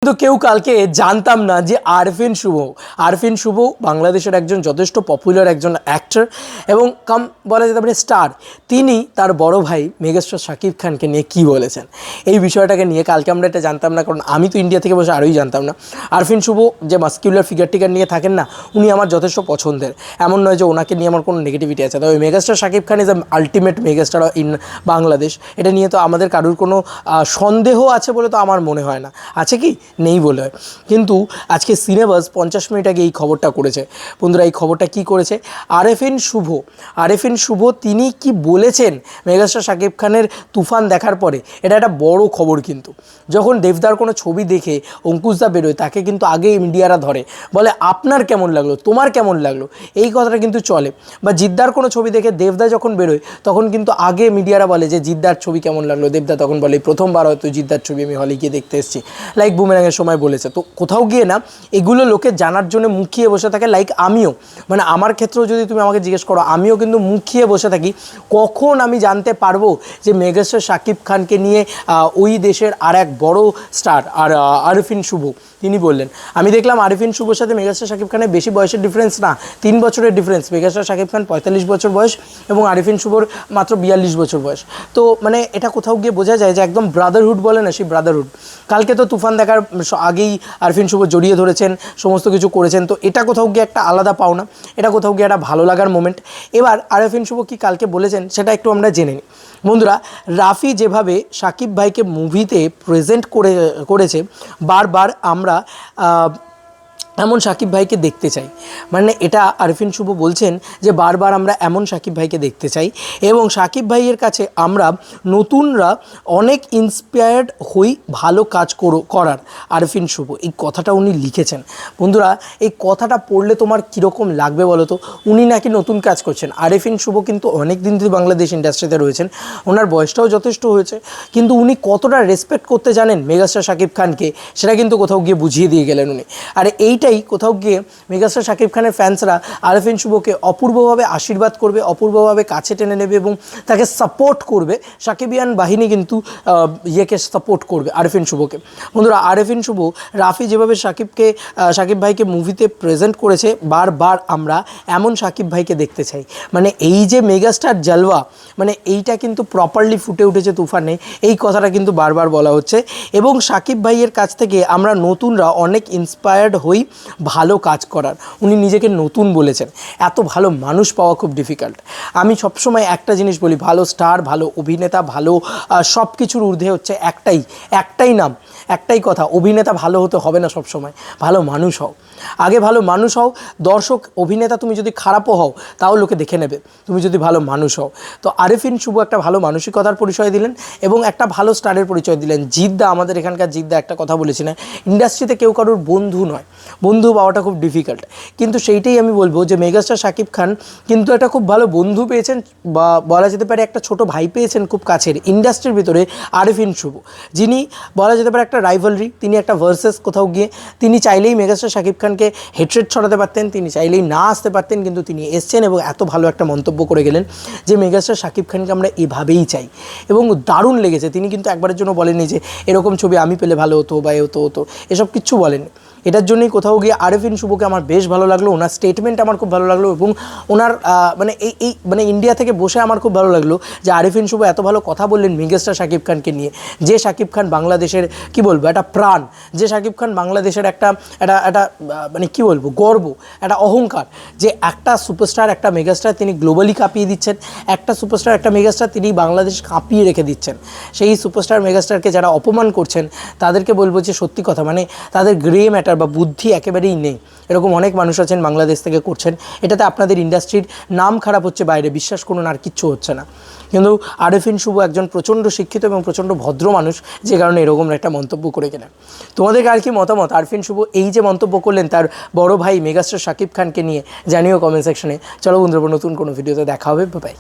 কিন্তু কেউ কালকে জানতাম না যে আরফিন শুভ বাংলাদেশের একজন যথেষ্ট পপুলার একজন অ্যাক্টর এবং বলা যেতে পারে স্টার। তিনি তার বড় ভাই মেগাস্টার শাকিব খানকে নিয়ে কি বলেছেন এই বিষয়টাকে নিয়ে কালকে আমরা এটা জানতাম না, কারণ আমি তো ইন্ডিয়া থেকে বসে আরোই জানতাম না। আরফিন শুভ যে মাস্কিউলার ফিগার নিয়ে থাকেন না, উনি আমার যথেষ্ট পছন্দের, এমন নয় যে ওনাকে নিয়ে আমার কোনো নেগেটিভিটি আছে। তবে megastar Shakib Khan is ultimate megastar in Bangladesh, এটা নিয়ে তো আমাদের কারোর কোনো সন্দেহ আছে বলে তো আমার মনে হয় না, আছে কি নেই বলে। কিন্তু আজকে সিনেবাস 50 মিনিট আগে এই খবরটা করেছে। বন্ধুরা, এই খবরটা কি করেছে? আরফিন শুভ তিনি কি বলেছেন মেগাস্টার শাকিব খানের তুফান দেখার পরে, এটা একটা বড় খবর। কিন্তু যখন দেবদার কোনো ছবি দেখে অঙ্কুশদা বেরোয়, তাকে কিন্তু আগে মিডিয়ারা ধরে, বলে আপনার কেমন লাগলো, তোমার কেমন লাগলো, এই কথাটা কিন্তু চলে। বা জিদ্দার কোনো ছবি দেখে দেবদা যখন বেরোয়, তখন কিন্তু আগে মিডিয়ারা বলে যে জিদ্দার ছবি কেমন লাগলো। দেবদা তখন বলে প্রথমবার হয়তো জিদ্দার ছবি আমি হলে গিয়ে দেখতে এসেছি, লাইক বুমেরাংয়ের সময় বলেছে। তো কোথাও গিয়ে না এগুলো লোকে জানার জন্য মুখিয়ে বসে থাকে, লাইক আমিও, মানে আমার ক্ষেত্রেও যদি তুমি আমাকে জিজ্ঞেস করো, আমিও কিন্তু মুখিয়ে বসে থাকি কখন আমি জানতে পারবো যে মেগাস্টার শাকিব খানকে নিয়ে ওই দেশের আর এক বড় স্টার আরফিন শুভ তিনি বললেন। আমি দেখলাম আরফিন শুভর সাথে মেগাস্টার শাকিব খানের বেশি বয়সের ডিফারেন্স না, 3 বছরের ডিফারেন্স। মেগাস্টার শাকিব খান 45 বছর বয়স এবং আরফিন শুভর মাত্র 42 বছর বয়স। তো মানে এটা কোথাও গিয়ে বোঝা যায় যে একদম ব্রাদারহুড বলে না, সেই ব্রাদারহুড। কালকে তো তুফান দেখার আগেই আরফিন শুভ জড়িয়ে ধরেছেন, সমস্ত কিছু করেছেন, তো এটা কোথাও গিয়ে একটা আলাদা পাওনা, এটা কোথাও গিয়ে একটা ভালো লাগার মোমেন্ট। এবার আরফিন শুভ কি কালকে বলেছেন সেটা একটু আমরা জেনে নিই। বন্ধুরা, রাফি যেভাবে শাকিব ভাইকে মুভিতে প্রেজেন্ট করেছে, বারবার আমরা এমন শাকিব ভাইকে দেখতে চাই। মানে এটা আরফিন শুভ বলছেন যে বারবার আমরা এমন শাকিব ভাইকে দেখতে চাই এবং শাকিব ভাইয়ের কাছে আমরা নতুনরা অনেক ইন্সপায়ার্ড হই ভালো কাজ করার। আরফিন শুভ এই কথাটা উনি লিখেছেন। বন্ধুরা, এই কথাটা পড়লে তোমার কীরকম লাগবে বলো তো? উনি নাকি নতুন কাজ করছেন। আরফিন শুভ কিন্তু অনেক দিন ধরে বাংলাদেশ ইন্ডাস্ট্রিতে রয়েছেন, ওনার বয়সটাও যথেষ্ট হয়েছে, কিন্তু উনি কতটা রেসপেক্ট করতে জানেন মেগাস্টার শাকিব খানকে, সেটা কিন্তু কোথাও গিয়ে বুঝিয়ে দিয়ে গেলেন উনি। আর এইটাই কোথাও গিয়ে মেগাস্টার শাকিব খানের ফ্যান্সরা আরফিন শুভকে অপূর্বভাবে আশীর্বাদ করবে, অপূর্বভাবে কাছে টেনে নেবে এবং তাকে সাপোর্ট করবে। শাকিবিয়ান বাহিনী কিন্তু ইয়েকে সাপোর্ট করবে আরফিন শুভকে। বন্ধুরা, আরফিন শুভ রাফি যেভাবে শাকিব ভাইকে মুভিতে প্রেজেন্ট করেছে, বারবার আমরা এমন শাকিব ভাইকে দেখতে চাই। মানে এই যে মেগাস্টার জালওয়া, মানে এইটা কিন্তু প্রপারলি ফুটে উঠেছে তুফানে, এই কথাটা কিন্তু বারবার বলা হচ্ছে। এবং শাকিব ভাইয়ের কাছ থেকে আমরা নতুনরা অনেক ইন্সপায়ার্ড হই ভালো কাজ করার। উনি নিজেকে নতুন বলেছেন। এত ভালো মানুষ পাওয়া খুব ডিফিকাল্ট। আমি সবসময় একটা জিনিস বলি, ভালো স্টার, ভালো অভিনেতা, ভালো সব কিছুর ঊর্ধ্বে হচ্ছে একটাই নাম, একটাই কথা, অভিনেতা ভালো হতে হবে না সবসময়, ভালো মানুষ হও। আগে ভালো মানুষ হও, দর্শক অভিনেতা তুমি যদি খারাপও হও তাও লোকে দেখে নেবে, তুমি যদি ভালো মানুষ হও। তো আরফিন শুভ একটা ভালো মানসিকতার পরিচয় দিলেন এবং একটা ভালো স্টারের পরিচয় দিলেন। জিদ্দা, আমাদের এখানকার জিদ্দা একটা কথা বলেছিলেন, ইন্ডাস্ট্রিতে কেউ কারোর বন্ধু নয়, বন্ধু পাওয়াটা খুব ডিফিকাল্ট। কিন্তু সেইটাই আমি বলবো যে মেগাস্টার শাকিব খান কিন্তু একটা খুব ভালো বন্ধু পেয়েছেন, বা বলা যেতে পারে একটা ছোট ভাই পেয়েছেন খুব কাছের ইন্ডাস্ট্রির ভিতরে, আরফিন শুভ, যিনি বলা যেতে পারে একটা রাইভালরি, তিনি একটা ভার্সেস। কোথাও গিয়ে তিনি চাইলেই মেগাস্টার শাকিব খানকে হেট্রেড ছড়াতে পারতেন, তিনি চাইলেই না আসতে পারতেন, কিন্তু তিনি এসছেন এবং এত ভালো একটা মন্তব্য করে গেলেন যে মেগাস্টার শাকিব খানকে আমরা এভাবেই চাই। এবং দারুণ লেগেছে, তিনি কিন্তু একবারের জন্য বলেনি যে এরকম ছবি আমি পেলে ভালো হতো বা হতো, এসব কিচ্ছু বলেনি। এটার জন্যই কোথাও গিয়ে আরফিন শুভকে আমার বেশ ভালো লাগলো, ওনার স্টেটমেন্ট আমার খুব ভালো লাগলো এবং ওনার মানে ইন্ডিয়া থেকে বসে আমার খুব ভালো লাগলো যে আরফিন শুভ এত ভালো কথা বললেন মেগাস্টার শাকিব খানকে নিয়ে। যে শাকিব খান বাংলাদেশের কি বলবো একটা প্রাণ, যে শাকিব খান বাংলাদেশের একটা মানে কি বলবো গর্ব, একটা অহংকার, যে একটা সুপারস্টার, একটা মেগাস্টার তিনি গ্লোবালি কাঁপিয়ে দিচ্ছেন, একটা সুপারস্টার, একটা মেগাস্টার তিনি বাংলাদেশ কাঁপিয়ে রেখে দিচ্ছেন। সেই সুপারস্টার মেগাস্টারকে যারা অপমান করছেন তাদেরকে বলবো যে সত্যি কথা, মানে তাদের গ্রে ম্যাটার বা বুদ্ধি একেবারেই নেই। এরকম অনেক মানুষ আছেন বাংলাদেশ থেকে করছেন, এটাতে আপনাদের ইন্ডাস্ট্রির নাম খারাপ হচ্ছে বাইরে, বিশ্বাস করুন আর কিচ্ছু হচ্ছে না। কিন্তু আরফিন শুভ একজন প্রচণ্ড শিক্ষিত এবং প্রচণ্ড ভদ্র মানুষ, যে কারণে এরকম একটা মন্তব্য করে গেলেন। তোমাদের আর কি মতামত? আরফিন শুভ এই যে মন্তব্য করলেন তার বড় ভাই মেগাস্টার শাকিব খানকে নিয়ে, জানিও কমেন্ট সেকশনে। চলো বন্ধুরা, নতুন কোনো ভিডিওতে দেখা হবে, বাই।